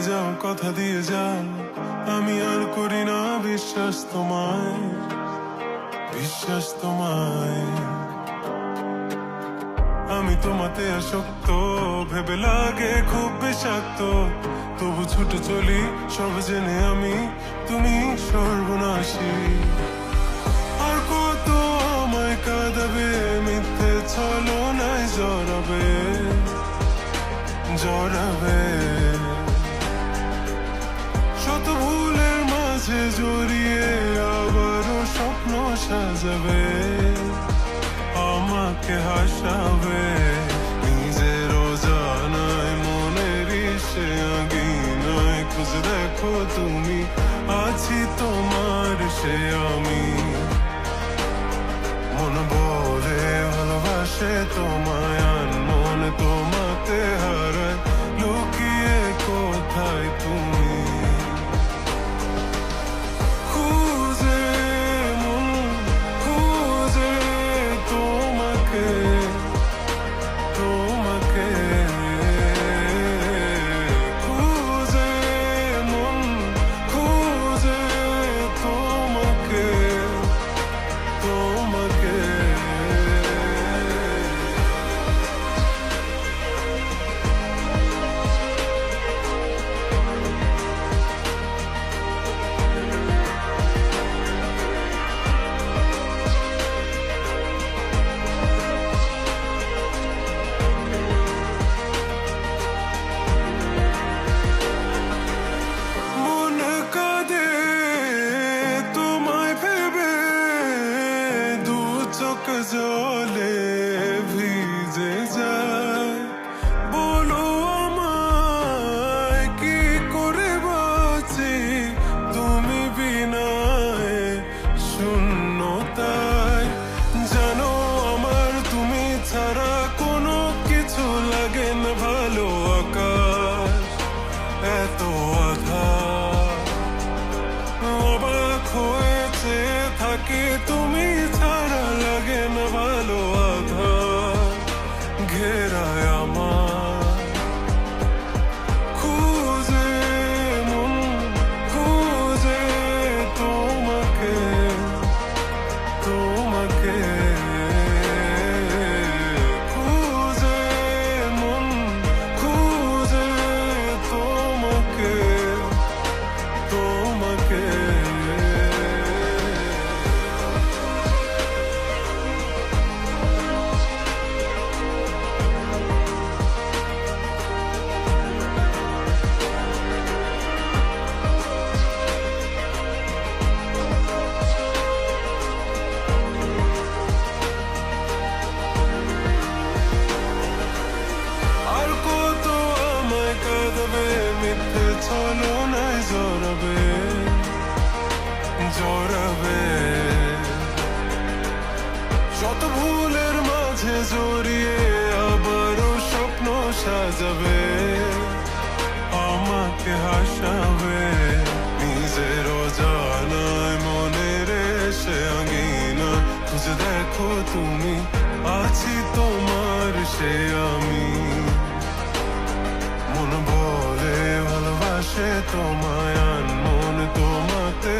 যাও, কথা দিয়ে যাও, আমি আর করি না বিশ্বাস তোমায়, বিশ্বাস তোমায়। আমি তোমাতে আসক্ত, ভেবে লাগে খুব বিষাক্ত, তবু ছুটে চলি সব জেনে আমি তুমি সর্বনাশী। আর কত আমায় কাঁদাবে, মিথ্যে ছলনায় জড়াবে, জড়াবে। শত ভুলের মাঝে জড়িয়ে আবারও স্বপ্ন সাজাবে, আমাকে হাসাবে। নিজেরও জানায় মনের সে আগিনায়, খুঁজে দেখো তুমি, আছি তোমার সে আমি। মন বলে ভালোবাসে তোমায়, মন তোমাতে হারায়, লুকিয়ে কোথায় তুমি। খুঁজে মন খুঁজে তোমাকে, তোমাকে। খুঁজে মন খুঁজে তোমাকে, তোমাকে। মন কাঁদে তোমায় ভেবে, দু চোখ জলে ভিজে যায়। বলো আমায় কি করে বাঁচি, তুমি বিনায় শূন্যতায়। জানো আমার তুমি ছাড়া কোনো কিছু লাগে না ভালো, আকাশ এত আধার। অবাক হয়েছে থাকি তুমি ছাড়া, লাগে না ভালো, আধার ঘেরায় আমার। খুঁজে মন খুঁজে তোমাকে, তোমাকে। খুঁজে মন খুঁজে তোমাকে, তোমাকে। আর কত আমায় কাঁদাবে, মিথ্যে ছলনায় জড়াবে, জড়াবে। শত ভুলের মাঝে জড়িয়ে আবারও স্বপ্ন সাজাবে, আমাকে হাসাবে। নিজেরও জানায় মনের সে আঙিনা, খুঁজে দেখো তুমি, আছি তোমার সে আমি। মন বলে ভালোবাসে তোমায়, মন তোমাতে